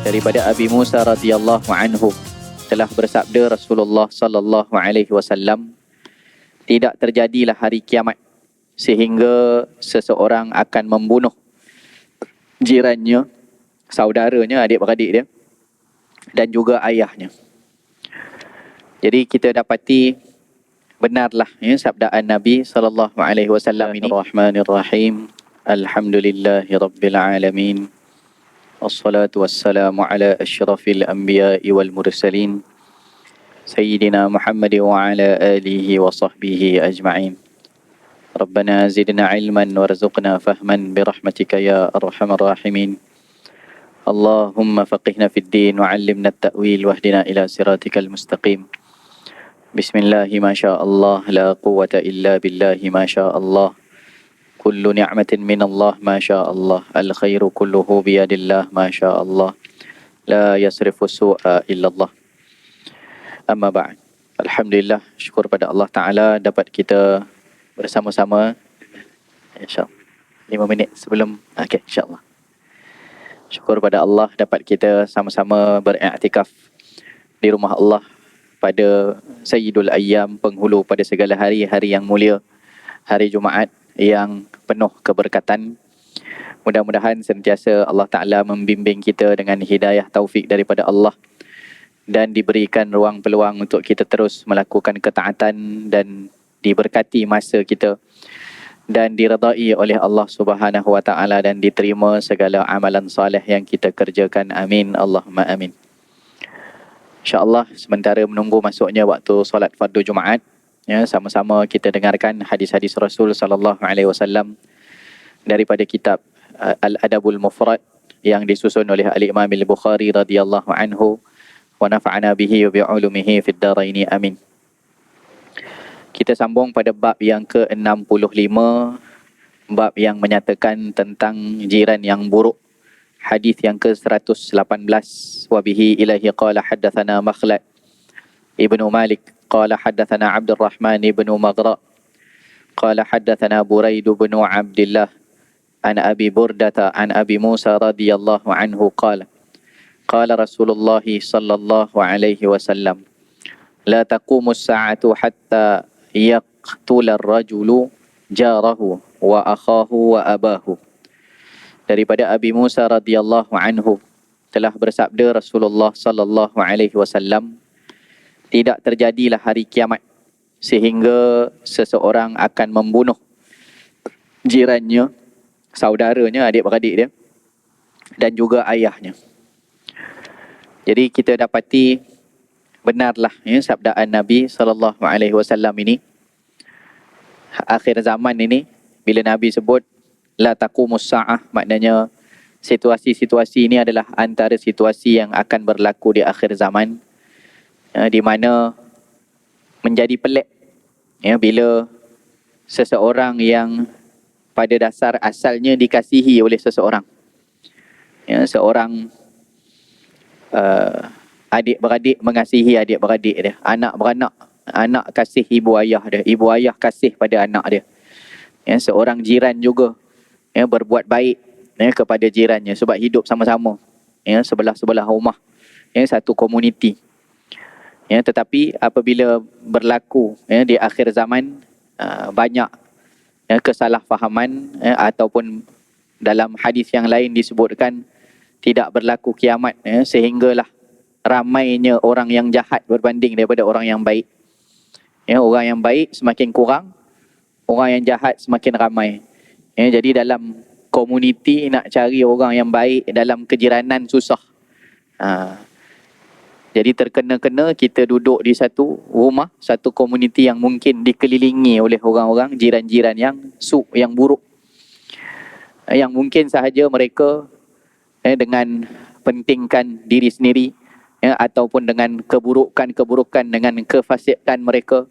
daripada Abi Musa radhiyallahu anhu telah bersabda Rasulullah sallallahu alaihi wasallam, tidak terjadilah hari kiamat sehingga seseorang akan membunuh jirannya, saudaranya, adik-beradik dia, dan juga ayahnya. Jadi kita dapati benarlah sabdaan Nabi sallallahu alaihi wasallam ini. Bismillahirrahmanirrahim. Alhamdulillahirabbil alamin. Wassalatu wassalamu ala asyrafil anbiya'i wal mursalin. Sayyidina Muhammad wa ala alihi wa sahbihi ajma'in. Rabbana zidna ilman warzuqna fahman birahmatika ya arhamar rahimin. Allahumma faqihna fid din wa 'allimna at-ta'wil wahdina ila siratikal mustaqim. Bismillahi ma sya Allah, la quwwata illa billahi ma sya Allah. Kullu ni'matin min Allah ma sya Allah. Al khairu kulluhu biyadillah ma sya Allah. La yasrifu su'a illa Allah. Amma ba'd. Alhamdulillah, syukur pada Allah Ta'ala dapat kita bersama-sama, insyaAllah 5 minit sebelum insyaAllah. Syukur pada Allah dapat kita sama-sama beriktikaf di rumah Allah pada Sayyidul Ayyam, penghulu pada segala hari, hari yang mulia, hari Jumaat yang penuh keberkatan. Mudah-mudahan sentiasa Allah Ta'ala membimbing kita dengan hidayah taufik daripada Allah dan diberikan ruang peluang untuk kita terus melakukan ketaatan dan diberkati masa kita dan diredai oleh Allah Subhanahu wa Ta'ala dan diterima segala amalan soleh yang kita kerjakan. Amin Allahumma amin. InsyaAllah sementara menunggu masuknya waktu solat fardu Jumaat, sama-sama kita dengarkan hadis-hadis Rasul sallallahu alaihi wasallam daripada kitab Al-Adabul Mufrad yang disusun oleh Al-Imam Al-Bukhari radhiyallahu anhu wa nafa'ana bihi wa bi'ulumihi fid daraini amin. Kita sambung pada bab yang ke-65, bab yang menyatakan tentang jiran yang buruk. Hadis yang ke-118, wa bihi ilahi qala haddatsana Makhlad ibnu Malik qala haddatsana Abdul Rahman ibnu Maghra qala haddatsana Buraid ibnu Abdullah an Abi Burdata an Abi Musa radhiyallahu anhu qala qala Rasulullah sallallahu alaihi wasallam, la taqumus sa'atu hatta yaqtula ar-rajulu jarahu wa akhahu wa abahu. Daripada Abi Musa radhiyallahu anhu telah bersabda Rasulullah sallallahu alaihi wasallam, tidak terjadilah hari kiamat sehingga seseorang akan membunuh jirannya, saudaranya, adik-beradik dia, dan juga ayahnya. Jadi kita dapati benarlah sabdaan Nabi sallallahu alaihi wasallam ini. Akhir zaman ini bila Nabi sebut la taqumus sa'ah, maknanya situasi-situasi ini adalah antara situasi yang akan berlaku di akhir zaman, di mana menjadi pelik bila seseorang yang pada dasar asalnya dikasihi oleh seseorang, seorang adik-beradik mengasihi adik-beradik dia, anak beranak, anak kasih ibu ayah dia, ibu ayah kasih pada anak dia, seorang jiran juga berbuat baik kepada jirannya sebab hidup sama-sama, sebelah-sebelah rumah, satu komuniti. Tetapi apabila berlaku di akhir zaman banyak kesalahfahaman, ataupun dalam hadis yang lain disebutkan tidak berlaku kiamat, sehinggalah ramainya orang yang jahat berbanding daripada orang yang baik. Orang yang baik semakin kurang, orang yang jahat semakin ramai. Jadi dalam komuniti nak cari orang yang baik dalam kejiranan susah. Jadi terkena-kena kita duduk di satu rumah, satu komuniti yang mungkin dikelilingi oleh orang-orang jiran-jiran yang yang buruk, yang mungkin sahaja mereka dengan pentingkan diri sendiri, ataupun dengan keburukan-keburukan, dengan kefasikan mereka,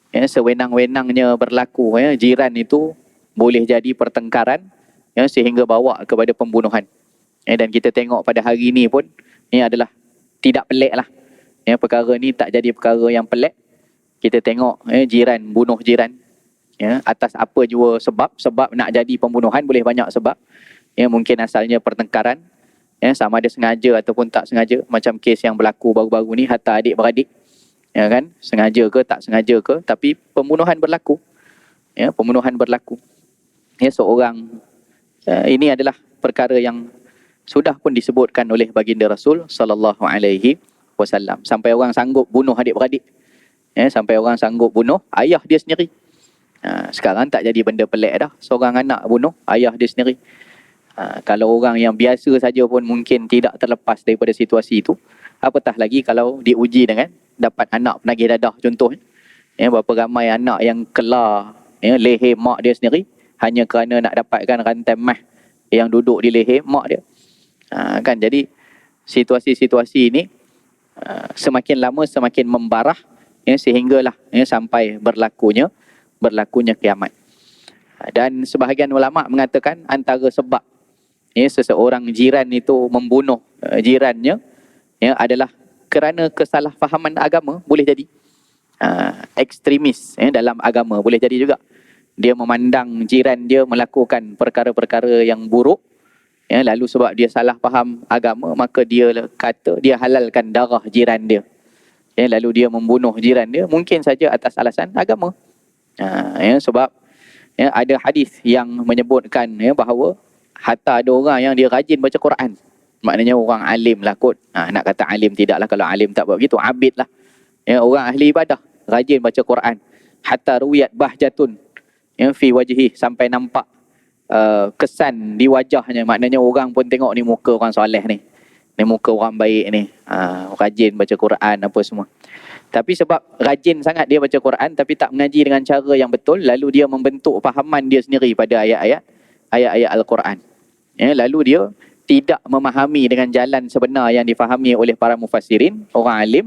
sewenang-wenangnya berlaku, jiran itu boleh jadi pertengkaran, sehingga bawa kepada pembunuhan. Dan kita tengok pada hari ini pun ini adalah tidak pelik lah. Perkara ni tak jadi perkara yang pelik. Kita tengok jiran bunuh jiran, atas apa jua sebab nak jadi pembunuhan boleh banyak sebab. Mungkin asalnya pertengkaran, sama ada sengaja ataupun tak sengaja, macam kes yang berlaku baru-baru ni, hatta adik-beradik, kan, sengaja ke tak sengaja ke, tapi pembunuhan berlaku, pembunuhan berlaku, seorang, ini adalah perkara yang sudah pun disebutkan oleh baginda Rasul sallallahu alaihi wasallam, sampai orang sanggup bunuh adik-beradik, sampai orang sanggup bunuh ayah dia sendiri. Sekarang tak jadi benda pelik dah, seorang anak bunuh ayah dia sendiri. Kalau orang yang biasa saja pun mungkin tidak terlepas daripada situasi itu, apatah lagi kalau diuji dengan dapat anak penagih dadah contohnya. Berapa ramai anak yang kelar leher mak dia sendiri hanya kerana nak dapatkan rantai mah yang duduk di leher mak dia. Kan, jadi situasi-situasi ini semakin lama semakin membarah, sehinggalah sampai berlakunya kiamat. Dan sebahagian ulama mengatakan antara sebab seseorang jiran itu membunuh jirannya adalah kerana kesalahfahaman agama, boleh jadi ekstremis dalam agama, boleh jadi juga dia memandang jiran dia melakukan perkara-perkara yang buruk, lalu sebab dia salah faham agama, maka dia kata dia halalkan darah jiran dia, lalu dia membunuh jiran dia mungkin saja atas alasan agama. Sebab ada hadis yang menyebutkan bahawa hatta ada orang yang dia rajin baca Quran, maknanya orang alim lah kot. Nak kata alim tidaklah, kalau alim tak buat begitu, abid lah, orang ahli ibadah, rajin baca Quran. Hatta ruwiyat bahjatun fi wajhi, sampai nampak kesan di wajahnya, maknanya orang pun tengok ni muka orang soleh ni muka orang baik ni, rajin baca Quran apa semua. Tapi sebab rajin sangat dia baca Quran tapi tak mengaji dengan cara yang betul, lalu dia membentuk fahaman dia sendiri pada ayat-ayat Al-Quran. Lalu dia tidak memahami dengan jalan sebenar yang difahami oleh para mufassirin, orang alim,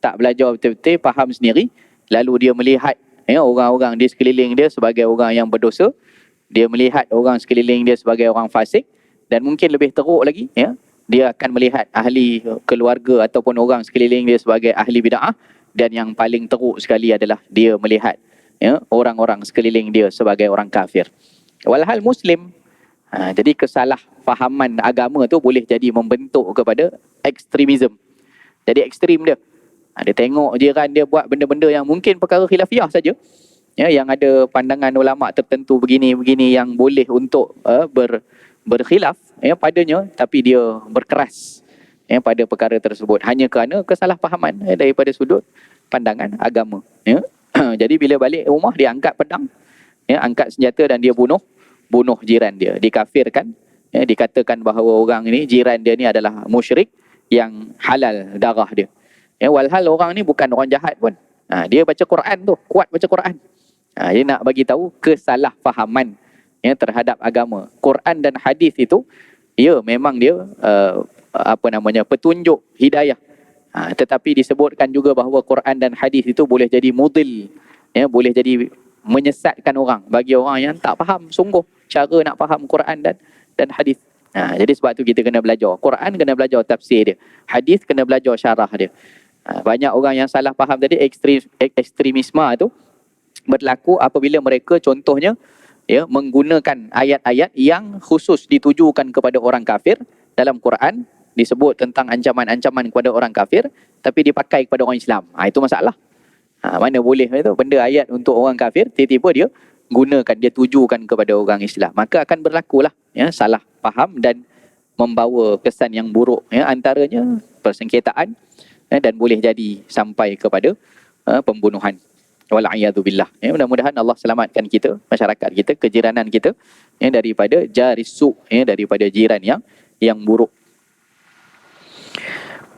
tak belajar betul-betul, faham sendiri, lalu dia melihat orang-orang di sekeliling dia sebagai orang yang berdosa, dia melihat orang sekeliling dia sebagai orang fasik, dan mungkin lebih teruk lagi, dia akan melihat ahli keluarga ataupun orang sekeliling dia sebagai ahli bid'ah, dan yang paling teruk sekali adalah dia melihat orang-orang sekeliling dia sebagai orang kafir. Walhal Muslim. Jadi kesalahfahaman agama tu boleh jadi membentuk kepada ekstremisme. Jadi ekstrim dia. Dia tengok jiran dia buat benda-benda yang mungkin perkara khilafiah saja, yang ada pandangan ulama tertentu begini-begini yang boleh untuk berkhilaf padanya, tapi dia berkeras pada perkara tersebut hanya kerana kesalahfahaman daripada sudut pandangan agama. Jadi bila balik rumah dia angkat pedang, angkat senjata, dan dia bunuh jiran dia, dikafirkan, dikatakan bahawa orang ini, jiran dia ni adalah musyrik yang halal darah dia. Walhal orang ni bukan orang jahat pun, dia baca Quran tu, kuat baca Quran. Dia nak bagi tahu kesalahfahaman terhadap agama. Quran dan hadis itu memang dia petunjuk hidayah, tetapi disebutkan juga bahawa Quran dan hadis itu boleh jadi mudil, boleh jadi menyesatkan orang bagi orang yang tak faham sungguh cara nak faham Quran dan hadis. Jadi sebab tu kita kena belajar Quran, kena belajar tafsir dia, hadis kena belajar syarah dia. Banyak orang yang salah faham tadi, ekstremisme tu berlaku apabila mereka contohnya menggunakan ayat-ayat yang khusus ditujukan kepada orang kafir. Dalam Quran disebut tentang ancaman-ancaman kepada orang kafir, tapi dipakai kepada orang Islam. Itu masalah. Mana boleh itu benda ayat untuk orang kafir, tiba-tiba dia gunakan, dia tujukan kepada orang Islam. Maka akan berlakulah salah faham dan membawa kesan yang buruk, antaranya persengketaan, dan boleh jadi sampai kepada pembunuhan. Wal'iyadzubillah. Mudah-mudahan Allah selamatkan kita, masyarakat kita, kejiranan kita daripada jaris su', daripada jiran yang buruk.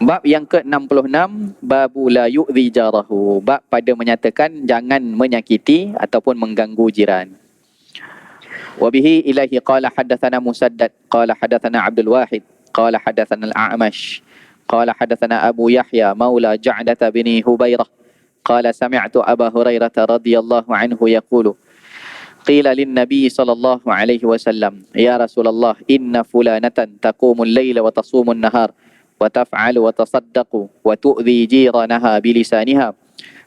Bab yang ke-66, babu la yu'zi jarahu, bab pada menyatakan jangan menyakiti ataupun mengganggu jiran. Wa bihi ilahi qala hadatsana Musaddad qala hadatsana Abdul Wahid qala hadatsana Al-A'mash qala hadatsana Abu Yahya maula Ja'dah bin Hubairah qala sami'tu Abu Hurairah radhiyallahu anhu yaqulu qila lin nabiy sallallahu alaihi wasallam ya Rasulullah inna fulanatan taqumul laila wa tasumul nahar وتفعل وتصدق وتؤذي جيرانها بلسانها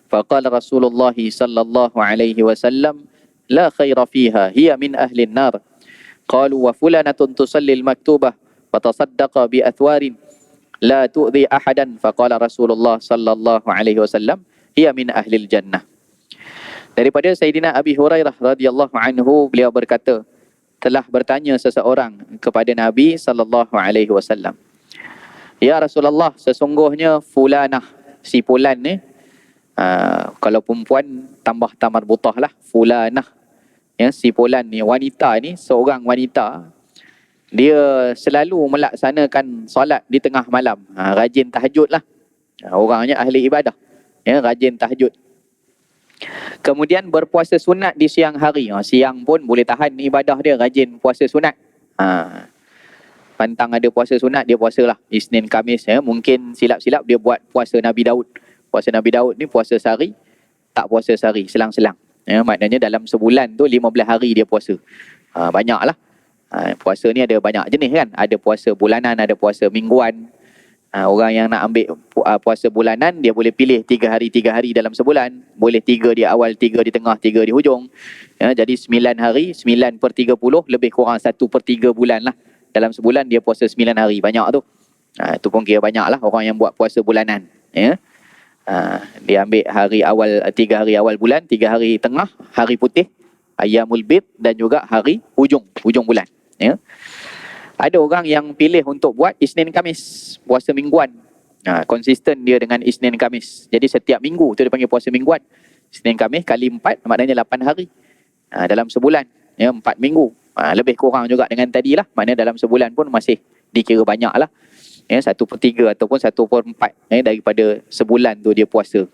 فقال رسول الله صلى الله عليه وسلم لا خير فيها هي من أهل النار قالوا وفلانة تصلي المكتوبة fatasaddaqa bi athwarin la tu'dhi ahadan, faqala Rasulullah sallallahu alaihi wasallam, hiya min ahlil jannah. Daripada Sayyidina Abi Hurairah radhiyallahu anhu, beliau berkata, telah bertanya seseorang kepada Nabi sallallahu alaihi wasallam, ya Rasulullah, sesungguhnya fulanah, si fulan ni, kalau perempuan tambah tamarbutah lah, fulanah, ya, si fulan ni, wanita ni, seorang wanita, dia selalu melaksanakan solat di tengah malam, rajin tahajud lah, orangnya ahli ibadah, ya, rajin tahajud. Kemudian berpuasa sunat di siang hari, siang pun boleh tahan ibadah dia, rajin puasa sunat. Pantang ada puasa sunat, dia puasa lah Isnin Khamis, ya. Mungkin silap-silap dia buat puasa Nabi Daud. Puasa Nabi Daud ni puasa sehari, tak puasa sehari, selang-selang, ya. Maknanya dalam sebulan tu 15 hari dia puasa. Banyak lah. Puasa ni ada banyak jenis kan. Ada puasa bulanan, ada puasa mingguan. Orang yang nak ambil puasa bulanan, dia boleh pilih 3 hari dalam sebulan. Boleh 3 di awal, 3 di tengah, 3 di hujung, ya. Jadi 9 hari, 9/30, lebih kurang 1/3 bulan lah. Dalam sebulan dia puasa 9 hari, banyak tu. Itu pun kira banyak lah orang yang buat puasa bulanan, ya. Dia ambil hari awal, 3 hari awal bulan, 3 hari tengah, hari putih, Ayyamul Bid, dan juga hari hujung bulan, ya. Ada orang yang pilih untuk buat Isnin Khamis, puasa mingguan. Konsisten dia dengan Isnin Khamis. Jadi setiap minggu tu dia panggil puasa mingguan. Isnin Khamis kali 4, maknanya 8 hari dalam sebulan, ya, 4 minggu. Lebih kurang juga dengan tadi lah. Maknanya dalam sebulan pun masih dikira banyak lah, ya, 1/3 ataupun 1/4, ya, daripada sebulan tu dia puasa.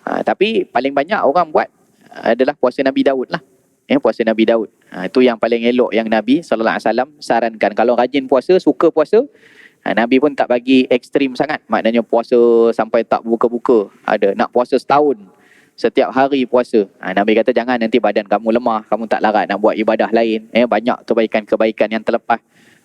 Tapi paling banyak orang buat adalah puasa Nabi Daud lah, ya, puasa Nabi Daud. Itu yang paling elok yang Nabi SAW sarankan. Kalau rajin puasa, suka puasa, Nabi pun tak bagi ekstrim sangat. Maknanya puasa sampai tak buka-buka. Ada nak puasa setahun, setiap hari puasa. Nabi kata jangan, nanti badan kamu lemah, kamu tak larat nak buat ibadah lain. Banyak kebaikan-kebaikan yang terlepas.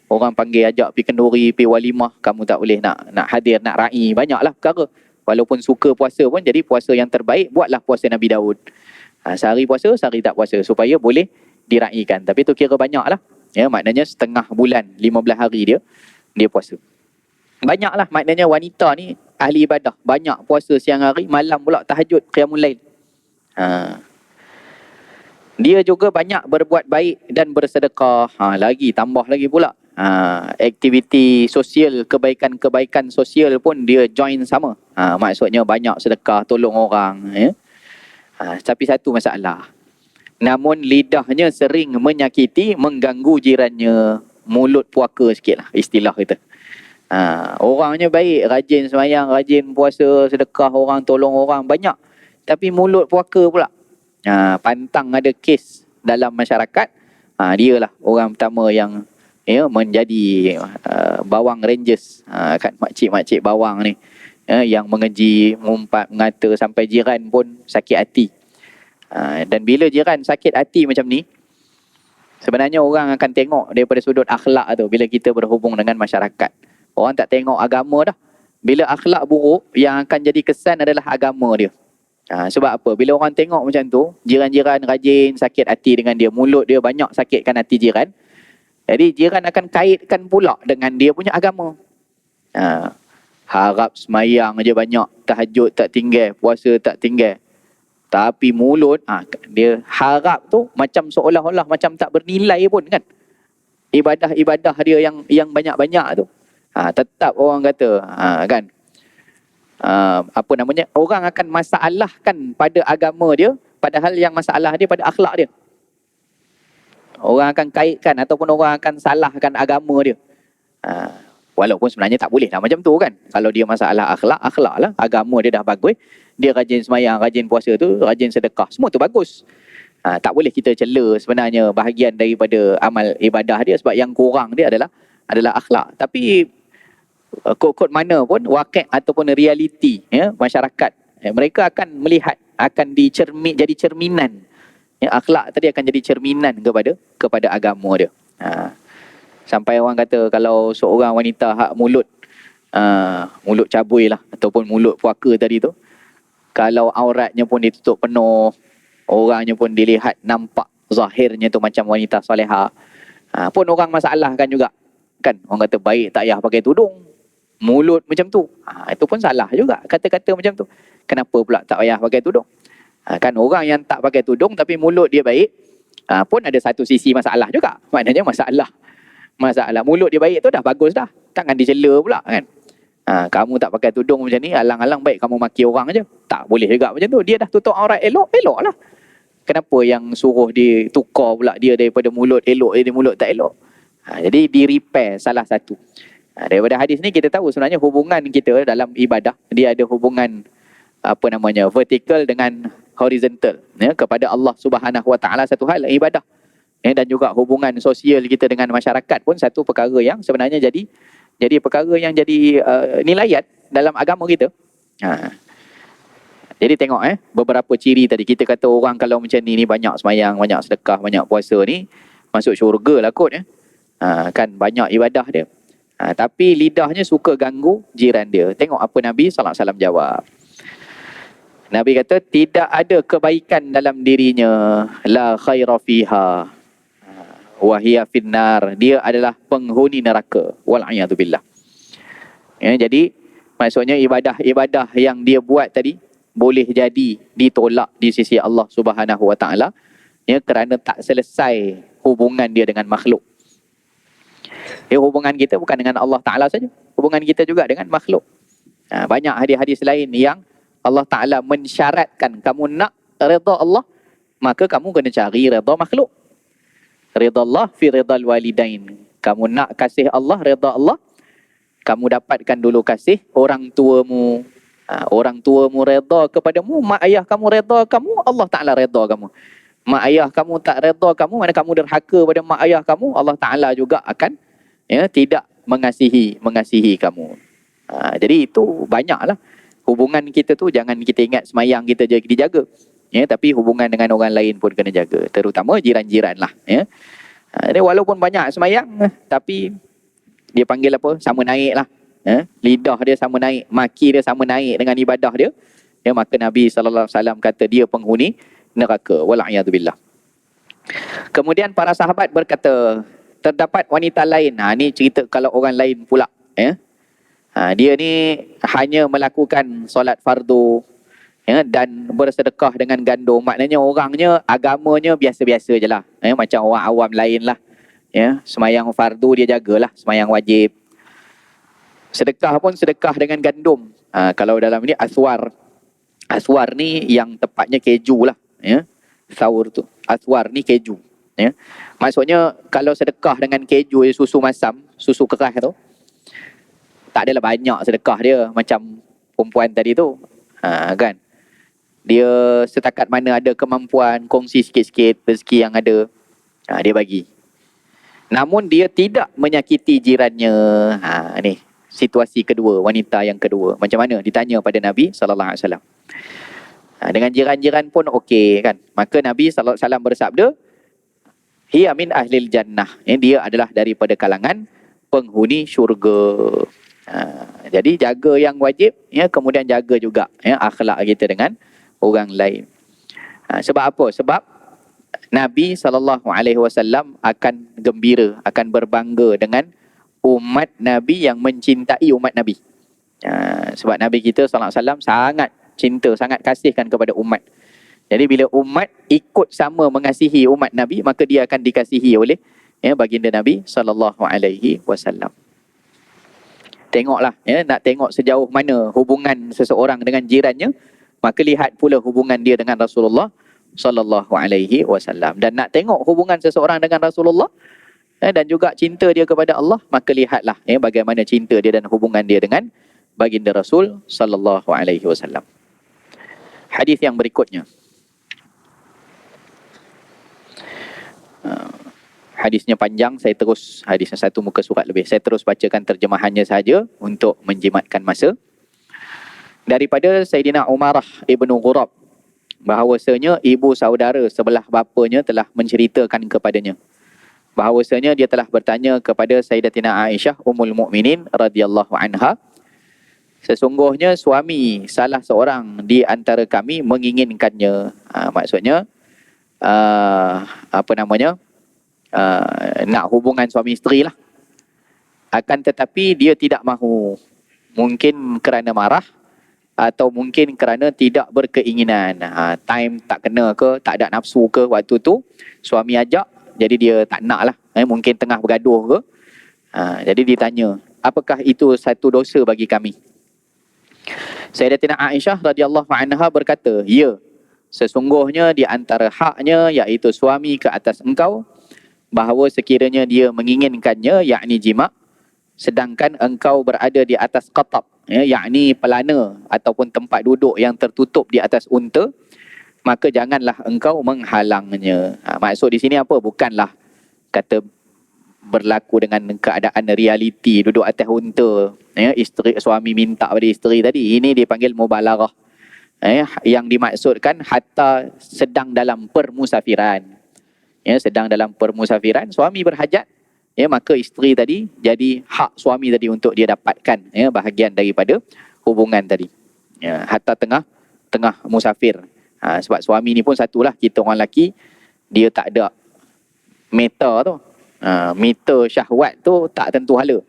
Orang panggil ajak pergi kenduri, pergi walimah, kamu tak boleh nak hadir, nak ra'i. Banyaklah perkara. Walaupun suka puasa pun, jadi puasa yang terbaik, buatlah puasa Nabi Daud. Sehari puasa, sehari tak puasa, supaya boleh dira'ikan. Tapi tu kira banyak lah, ya, maknanya setengah bulan, 15 hari dia puasa. Banyaklah, maknanya wanita ni ahli ibadah, banyak puasa siang hari, malam pula tahajud, qiyamul lail. Dia juga banyak berbuat baik dan bersedekah. Lagi tambah lagi pula, aktiviti sosial, kebaikan-kebaikan sosial pun dia join sama. Maksudnya banyak sedekah, tolong orang, ya. Tapi satu masalah, namun lidahnya sering menyakiti, mengganggu jirannya. Mulut puaka sikit lah istilah kita. Orangnya baik, rajin sembahyang, rajin puasa, sedekah orang, tolong orang, banyak. Tapi mulut puaka pula. Pantang ada kes dalam masyarakat. Dialah orang pertama yang, ya, menjadi bawang rangers, kan, makcik-makcik bawang ni, ya, yang mengeji, mengumpat, mengata, sampai jiran pun sakit hati. Dan bila jiran sakit hati macam ni, sebenarnya orang akan tengok daripada sudut akhlak tu. Bila kita berhubung dengan masyarakat, orang tak tengok agama dah. Bila akhlak buruk, yang akan jadi kesan adalah agama dia. Sebab apa? Bila orang tengok macam tu, jiran-jiran rajin, sakit hati dengan dia, mulut dia banyak sakitkan hati jiran, jadi jiran akan kaitkan pula dengan dia punya agama. Harap semayang je banyak, tahajud tak tinggal, puasa tak tinggal, tapi mulut, dia harap tu macam seolah-olah macam tak bernilai pun kan. Ibadah-ibadah dia yang banyak-banyak tu, tetap orang kata, kan, apa namanya, orang akan masalahkan pada agama dia, padahal yang masalah dia pada akhlak dia. Orang akan kaitkan ataupun orang akan salahkan agama dia. Walaupun sebenarnya tak boleh lah macam tu kan. Kalau dia masalah akhlak lah. Agama dia dah bagus, dia rajin semayang, rajin puasa tu, rajin sedekah, semua tu bagus. Tak boleh kita cela sebenarnya bahagian daripada amal ibadah dia, sebab yang kurang dia adalah akhlak. Tapi kod-kod mana pun, wakil ataupun realiti, ya, masyarakat, mereka akan melihat, akan jadi cerminan, ya, akhlak tadi akan jadi cerminan kepada agama dia. Sampai orang kata kalau seorang wanita hak mulut cabui lah, ataupun mulut puaka tadi tu, kalau auratnya pun ditutup penuh, orangnya pun dilihat nampak zahirnya tu macam wanita solehah, pun orang masalahkan juga. Kan orang kata baik tak payah pakai tudung, mulut macam tu. Itu pun salah juga kata-kata macam tu. Kenapa pula tak payah pakai tudung? Kan orang yang tak pakai tudung tapi mulut dia baik, pun ada satu sisi masalah juga. Maknanya masalah mulut dia baik tu dah bagus dah. Takkan dicela pula kan. Kamu tak pakai tudung macam ni, alang-alang baik kamu maki orang je. Tak boleh juga macam tu. Dia dah tutup aurat elok, elok lah. Kenapa yang suruh dia tukar pula dia daripada mulut elok jadi mulut tak elok? Jadi di repair salah satu. Daripada hadis ni kita tahu sebenarnya hubungan kita dalam ibadah, dia ada hubungan vertikal dengan horizontal, ya, kepada Allah Subhanahu Wa Taala satu hal ibadah. Dan juga hubungan sosial kita dengan masyarakat pun satu perkara yang sebenarnya jadi perkara yang jadi nilaiat dalam agama kita. Jadi tengok beberapa ciri tadi kita kata orang kalau macam ni banyak semayang, banyak sedekah, banyak puasa ni masuk syurga lah kot kan banyak ibadah dia. Tapi lidahnya suka ganggu jiran dia. Tengok apa Nabi sallallahu alaihi wasallam jawab. Nabi kata tidak ada kebaikan dalam dirinya, la khaira fiha wa hiya finnar, dia adalah penghuni neraka, wal a'yadu billah. Jadi maksudnya ibadah-ibadah yang dia buat tadi boleh jadi ditolak di sisi Allah Subhanahu Wa Taala, kerana tak selesai hubungan dia dengan makhluk. Hubungan kita bukan dengan Allah Taala saja, hubungan kita juga dengan makhluk. Banyak hadis-hadis lain yang Allah Taala mensyaratkan kamu nak redha Allah, maka kamu kena cari redha makhluk. Redha Allah fi redhal walidain. Kamu nak kasih Allah, redha Allah, kamu dapatkan dulu kasih orang tuamu. Orang tuamu redha kepadamu, mak ayah kamu redha kamu, Allah Ta'ala redha kamu. Mak ayah kamu tak redha kamu, mana kamu derhaka pada mak ayah kamu, Allah Ta'ala juga akan tidak mengasihi kamu. Jadi itu banyaklah. Hubungan kita tu jangan kita ingat semayang kita je dijaga. Tapi hubungan dengan orang lain pun kena jaga. Terutama jiran-jiran lah. Jadi walaupun banyak semayang, tapi dia panggil apa? Sama naik lah. Lidah dia sama naik, maki dia sama naik dengan ibadah dia. Maka Nabi SAW kata dia penghuni neraka. Wala'iyadzubillah. Kemudian para sahabat berkata, terdapat wanita lain. Ni cerita kalau orang lain pula. Dia ni hanya melakukan solat fardu dan bersedekah dengan gandum. Maknanya orangnya, agamanya biasa-biasa je lah. Macam orang awam lain lah. Semayang fardu dia jagalah, semayang wajib. Sedekah pun sedekah dengan gandum. Kalau dalam ni aswar. Aswar ni yang tepatnya keju lah. Saur tu. Aswar ni keju. Maksudnya kalau sedekah dengan keju, susu masam, susu keras tu, tak adalah banyak sedekah dia. Macam perempuan tadi tu. Kan? Dia setakat mana ada kemampuan, kongsi sikit-sikit rezeki yang ada, dia bagi. Namun dia tidak menyakiti jirannya. Ni situasi kedua, wanita yang kedua. Macam mana? Ditanya pada Nabi SAW. Dengan jiran-jiran pun okey kan. Maka Nabi SAW bersabda, hiya min ahlil jannah. Dia adalah daripada kalangan penghuni syurga. Jadi jaga yang wajib, kemudian jaga juga akhlak kita dengan orang lain. Sebab apa? Sebab Nabi SAW akan gembira, akan berbangga dengan umat Nabi yang mencintai umat Nabi. Sebab Nabi kita SAW sangat cinta, sangat kasihkan kepada umat. Jadi bila umat ikut sama mengasihi umat Nabi, maka dia akan dikasihi oleh baginda Nabi SAW. Tengoklah, nak tengok sejauh mana hubungan seseorang dengan jirannya, maka lihat pula hubungan dia dengan Rasulullah SAW. Dan nak tengok hubungan seseorang dengan Rasulullah dan juga cinta dia kepada Allah, maka lihatlah bagaimana cinta dia dan hubungan dia dengan baginda Rasul SAW. Hadis yang berikutnya. Hadisnya panjang, hadisnya satu muka surat lebih. Saya terus bacakan terjemahannya saja untuk menjimatkan masa. Daripada Sayyidina Umarah ibnu Ghurab, bahawasanya ibu saudara sebelah bapanya telah menceritakan kepadanya, bahawasanya dia telah bertanya kepada Sayyidatina Aisyah Ummul Mukminin radhiyallahu anha, sesungguhnya suami salah seorang di antara kami menginginkannya. Maksudnya nak hubungan suami isteri lah. Akan tetapi dia tidak mahu. Mungkin kerana marah atau mungkin kerana tidak berkeinginan. Time tak kena ke, tak ada nafsu ke waktu tu, suami ajak, jadi dia tak nak lah. Mungkin tengah bergaduh ke. Jadi ditanya, apakah itu satu dosa bagi kami? Sayyidatina Aisyah radhiyallahu anha berkata, ya, sesungguhnya di antara haknya iaitu suami ke atas engkau, bahawa sekiranya dia menginginkannya, yakni jima', sedangkan engkau berada di atas qatab, yakni pelana ataupun tempat duduk yang tertutup di atas unta, maka janganlah engkau menghalangnya. Maksud di sini apa? Bukanlah kata berlaku dengan keadaan realiti duduk atas unta, isteri suami minta pada isteri tadi. Ini dipanggil mubalarah. Yang dimaksudkan hatta sedang dalam permusafiran. Sedang dalam permusafiran, suami berhajat, maka isteri tadi jadi hak suami tadi untuk dia dapatkan bahagian daripada hubungan tadi. Hatta tengah musafir. Sebab suami ni pun satulah, kita orang lelaki, dia tak ada meter tu. Meter syahwat tu tak tentu hala.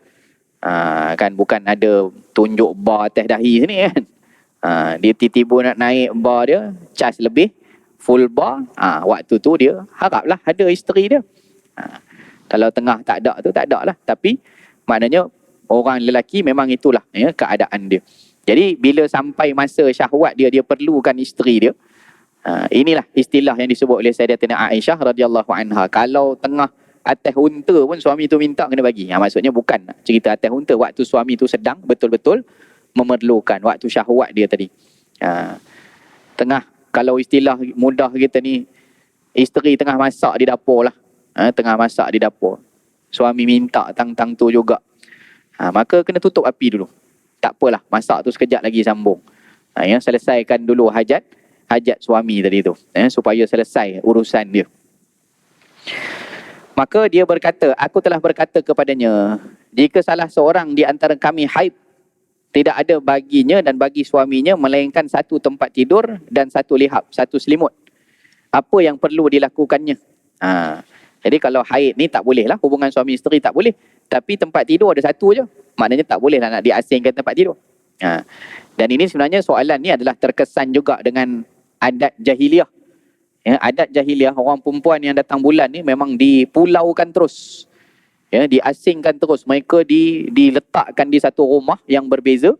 Kan bukan ada tunjuk bar atas dahi sini kan. Dia tiba-tiba nak naik bar dia, cas lebih, full bar, waktu tu dia haraplah ada isteri dia. Kalau tengah tak ada tu, tak ada lah. Tapi maknanya orang lelaki memang itulah keadaan dia. Jadi bila sampai masa syahwat dia, dia perlukan isteri dia. Inilah istilah yang disebut oleh Sayyidatina Aisyah radhiyallahu anha. Kalau tengah atas unta pun suami tu minta kena bagi. Maksudnya bukan cerita atas unta, waktu suami tu sedang betul-betul memerlukan, waktu syahwat dia tadi. Tengah, kalau istilah mudah kita ni, isteri tengah masak di dapur lah. Tengah masak di dapur, suami minta tang-tang tu juga. Maka kena tutup api dulu. Tak apalah, masak tu sekejap lagi sambung. Selesaikan dulu hajat suami tadi tu, supaya selesai urusan dia. Maka dia berkata, aku telah berkata kepadanya, jika salah seorang di antara kami haid, tidak ada baginya dan bagi suaminya melainkan satu tempat tidur dan satu lihap, satu selimut. Apa yang perlu dilakukannya? Jadi kalau haid ni tak boleh lah, hubungan suami isteri tak boleh. Tapi tempat tidur ada satu je, maknanya tak boleh lah nak diasingkan tempat tidur. Dan ini sebenarnya soalan ni adalah terkesan juga dengan adat jahiliah. Adat jahiliah, orang perempuan yang datang bulan ni memang dipulaukan terus. Diasingkan terus. Mereka diletakkan di satu rumah yang berbeza.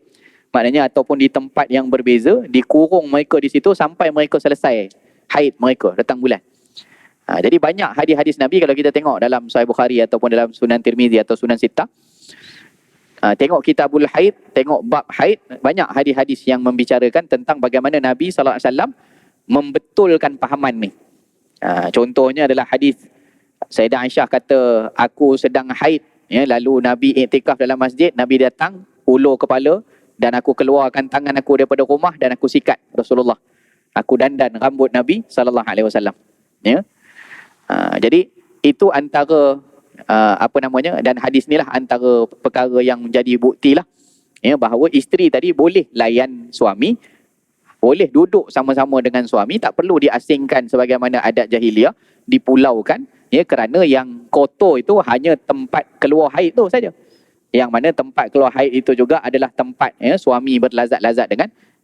Maknanya ataupun di tempat yang berbeza, dikurung mereka di situ sampai mereka selesai haid mereka datang bulan. Jadi banyak hadis-hadis Nabi kalau kita tengok dalam Sahih Bukhari ataupun dalam Sunan Tirmizi atau Sunan Sittah. Tengok Kitabul Haid, tengok bab haid, banyak hadis-hadis yang membicarakan tentang bagaimana Nabi SAW membetulkan pahaman ni. Contohnya adalah hadis Sayyidah Aisyah kata, aku sedang haid, lalu Nabi iktikaf dalam masjid, Nabi datang, ulur kepala, dan aku keluarkan tangan aku daripada rumah dan aku sikat Rasulullah. Aku dandan rambut Nabi SAW. Jadi itu antara dan hadis ni lah antara perkara yang menjadi bukti lah, bahawa isteri tadi boleh layan suami, boleh duduk sama-sama dengan suami, tak perlu diasingkan sebagaimana adat jahiliah, dipulaukan, kerana yang kotor itu hanya tempat keluar haid tu saja. Yang mana tempat keluar haid itu juga adalah tempat suami berlazat-lazat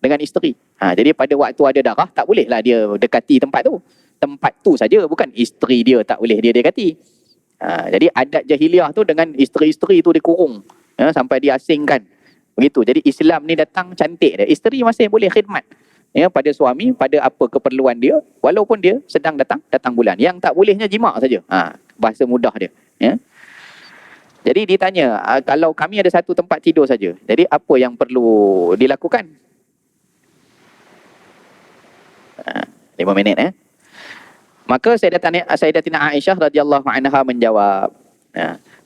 dengan isteri. Jadi pada waktu ada darah, tak bolehlah dia dekati tempat tu. Tempat tu saja, bukan isteri dia tak boleh dia dekati. Jadi adat jahiliah tu dengan isteri-isteri tu dikurung, sampai diasingkan. Begitu. Jadi Islam ni datang cantik dia. Isteri masih boleh khidmat pada suami, pada apa keperluan dia, walaupun dia sedang datang bulan. Yang tak bolehnya jima' saja. Bahasa mudah dia. Jadi ditanya, kalau kami ada satu tempat tidur saja, jadi apa yang perlu dilakukan? 5 minit. Maka Sayyidatina Aisyah radhiyallahu anha menjawab,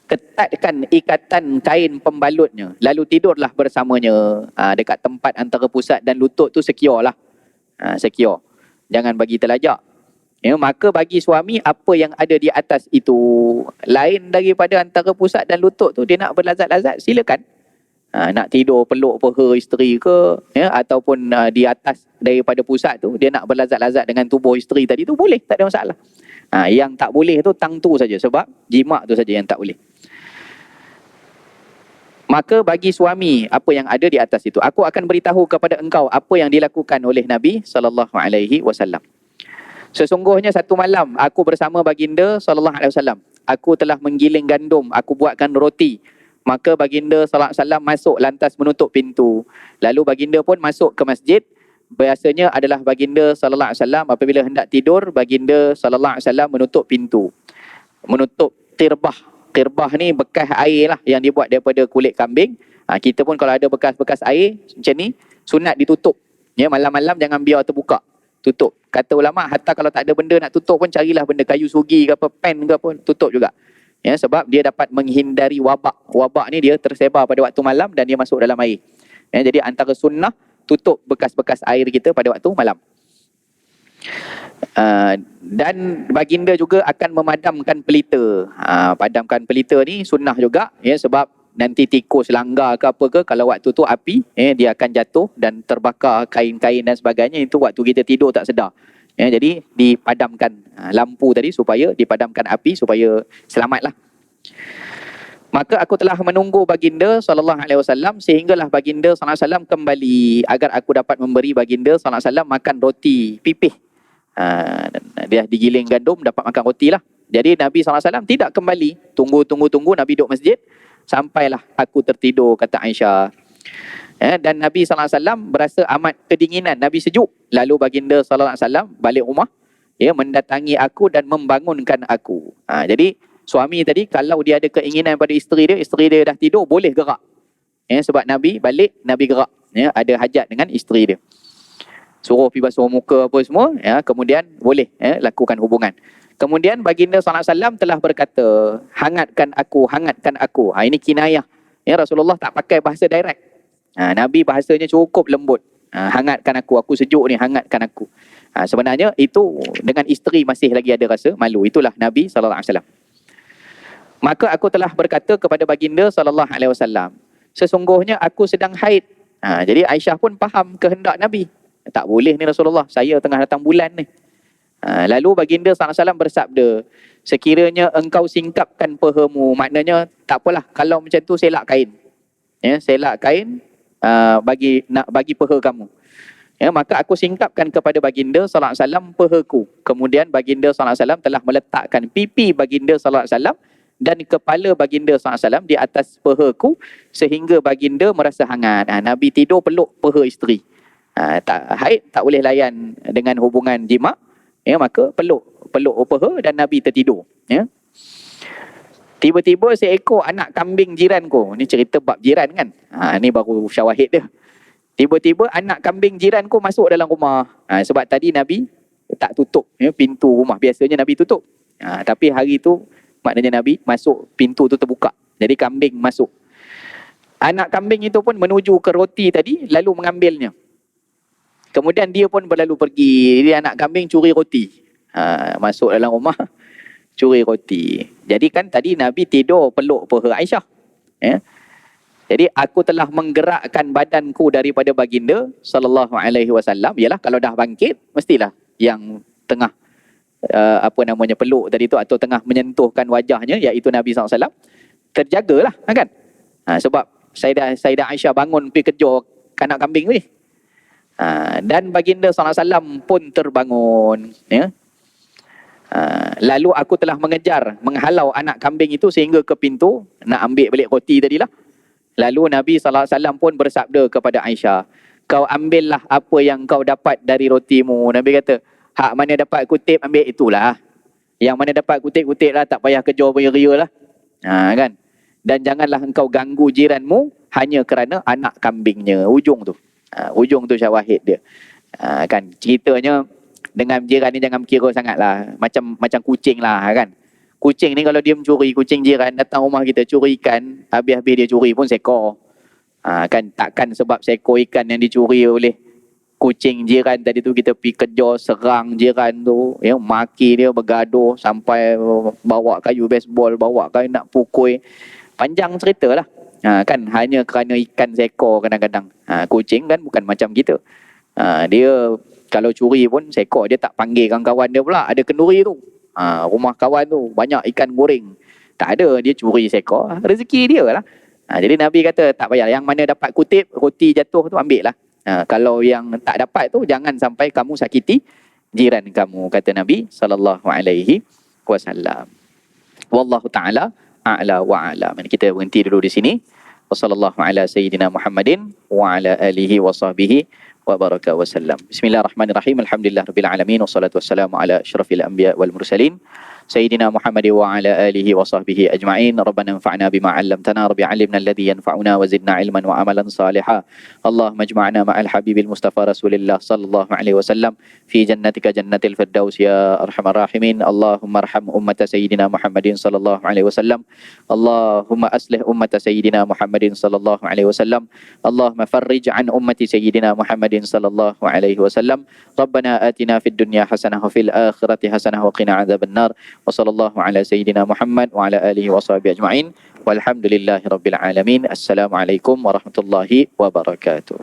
ketatkan ikatan kain pembalutnya, lalu tidurlah bersamanya dekat tempat antara pusat dan lutut tu secure lah. Secure. Jangan bagi terlajak. Maka bagi suami apa yang ada di atas itu, lain daripada antara pusat dan lutut tu, dia nak berlazat-lazat, silakan. Nak tidur peluk peha isteri ke, ataupun di atas daripada pusat tu, dia nak berlazat-lazat dengan tubuh isteri tadi tu, boleh, tak ada masalah. Yang tak boleh tu tang tu saja, sebab jima' tu saja yang tak boleh. Maka bagi suami apa yang ada di atas itu, aku akan beritahu kepada engkau apa yang dilakukan oleh Nabi SAW. Sesungguhnya satu malam aku bersama baginda SAW. Aku telah menggiling gandum, aku buatkan roti. Maka baginda SAW masuk lantas menutup pintu. Lalu baginda pun masuk ke masjid. Biasanya adalah baginda SAW apabila hendak tidur, baginda SAW menutup pintu. Menutup tirbah. Tirbah ni bekas air lah yang dibuat daripada kulit kambing. Kita pun kalau ada bekas-bekas air macam ni, sunat ditutup. Ya, malam-malam jangan biar terbuka. Tutup. Kata ulama, hatta kalau tak ada benda nak tutup pun, carilah benda kayu sugi ke apa, pen ke apa, tutup juga. Ya, sebab dia dapat menghindari wabak. Wabak ni dia tersebar pada waktu malam dan dia masuk dalam air. Ya, jadi antara sunnah, tutup bekas-bekas air kita pada waktu malam. Dan baginda juga akan memadamkan pelita. Padamkan pelita ni sunnah juga, ya, sebab nanti tikus langgar ke apa ke, kalau waktu tu api, dia akan jatuh dan terbakar kain-kain dan sebagainya. Itu waktu kita tidur tak sedar. Ya, jadi dipadamkan lampu tadi supaya dipadamkan api supaya selamatlah. Maka aku telah menunggu baginda SAW sehinggalah baginda SAW kembali agar aku dapat memberi baginda SAW makan roti pipih. Dia digiling gandum, dapat makan roti lah. Jadi Nabi SAW tidak kembali. Tunggu Nabi duduk masjid. Sampailah aku tertidur, kata Aisyah. Dan Nabi SAW berasa amat kedinginan. Nabi sejuk. Lalu baginda SAW balik rumah, ya, mendatangi aku dan membangunkan aku. Jadi suami tadi kalau dia ada keinginan pada isteri dia dah tidur, boleh gerak. Ya, sebab Nabi balik, Nabi gerak. Ya, ada hajat dengan isteri dia. Suruh pergi basuh muka apa semua, ya, kemudian boleh, ya, lakukan hubungan. Kemudian baginda SAW telah berkata, hangatkan aku, hangatkan aku. Ini kinayah. Ya, Rasulullah tak pakai bahasa direct. Nabi bahasanya cukup lembut. Hangatkan aku sejuk ni, hangatkan aku. Sebenarnya itu dengan isteri masih lagi ada rasa malu. Itulah Nabi SAW. Maka aku telah berkata kepada baginda SAW, sesungguhnya aku sedang haid. Jadi Aisyah pun faham kehendak Nabi. Tak boleh ni Rasulullah, saya tengah datang bulan ni. Lalu baginda SAW bersabda, sekiranya engkau singkapkan pehamu, maknanya tak apalah kalau macam tu selak kain. Ya, selak kain bagi peha kamu. Ya, maka aku singkapkan kepada baginda SAW pehaku. Kemudian baginda SAW telah meletakkan pipi baginda SAW dan kepala baginda SAW di atas pehaku sehingga baginda merasa hangat. Nabi tidur peluk peha isteri. Haid tak boleh layan dengan hubungan jima, ya, maka peluk peha dan Nabi tertidur. Ya. Tiba-tiba seekor anak kambing jiranku, ni cerita bab jiran kan, ni baru syawahid dia. Tiba-tiba anak kambing jiranku masuk dalam rumah. Sebab tadi Nabi tak tutup, ya, pintu rumah. Biasanya Nabi tutup, tapi hari tu maknanya Nabi masuk, pintu tu terbuka, jadi kambing masuk. Anak kambing itu pun menuju ke roti tadi lalu mengambilnya. Kemudian dia pun berlalu pergi. Dia anak kambing curi roti. Masuk dalam rumah, curi roti. Jadi kan tadi Nabi tidur peluk peha Aisyah. Ya. Jadi aku telah menggerakkan badanku daripada baginda SAW. Yalah, kalau dah bangkit, mestilah yang tengah peluk tadi tu atau tengah menyentuhkan wajahnya, iaitu Nabi SAW, terjagalah kan. Sebab Sayyidah Aisyah bangun pergi kejar anak kambing ni. Dan baginda SAW pun terbangun, ya. Lalu aku telah menghalau anak kambing itu sehingga ke pintu nak ambil balik roti tadilah. Lalu Nabi SAW pun bersabda kepada Aisyah, kau ambillah apa yang kau dapat dari rotimu. Nabi kata, hak mana dapat kutip ambil itulah. Yang mana dapat kutip lah, tak payah kejar beria lah. Kan? Dan janganlah engkau ganggu jiranmu hanya kerana anak kambingnya. Ujung tu syawahid dia. Kan ceritanya dengan jiran ni jangan kira sangatlah, macam kucing lah kan. Kucing ni kalau dia mencuri, kucing jiran datang rumah kita curi ikan, habis-habis dia curi pun seekor. Kan takkan sebab seekor ikan yang dicuri oleh kucing jiran tadi tu kita pergi kejar, serang jiran tu, ya, maki dia, bergaduh sampai bawa kayu baseball, bawa kayu nak pukul. Panjang cerita lah. Kan hanya kerana ikan seekor kadang-kadang. Kucing kan bukan macam kita. Dia kalau curi pun seekor, dia tak panggil kawan-kawan dia pula, ada kenduri tu. Rumah kawan tu banyak ikan goreng. Tak ada, dia curi seekor, rezeki dia lah. Jadi Nabi kata tak payah, yang mana dapat kutip, roti jatuh tu ambil lah. Kalau yang tak dapat tu jangan sampai kamu sakiti jiran kamu, kata Nabi sallallahu alaihi wasallam. Wallahu taala a'la wa a'lam. Kita berhenti dulu di sini. Wassallallahu ala sayyidina Muhammadin wa ala alihi wa sahbihi wa baraka wa sallam. Bismillahirrahmanirrahim. Alhamdulillahirabbil alamin wassalatu wassalamu ala asyrafil anbiya wal mursalin سيدنا محمد وعلى آله وصحبه أجمعين. ربنا انفعنا بما علمتنا، رب علمنا الذي ينفعنا وزدنا علما وعملا صالحا. اللهم اجمعنا مع الحبيب المصطفى رسول الله صلى الله عليه وسلم في جنتك جنة الفردوس يا أرحم الراحمين. اللهم ارحم أمة سيدنا محمد صلى الله عليه وسلم. اللهم أصلح أمة سيدنا محمد صلى الله عليه وسلم. اللهم فرج عن أمة سيدنا محمد صلى الله عليه وسلم. ربنا آتنا في الدنيا حسنة وفي الآخرة حسنة وقنا عذاب النار. وصلى الله على سيدنا محمد وعلى آله وصحبه أجمعين والحمد لله رب العالمين. السلام عليكم ورحمة الله وبركاته.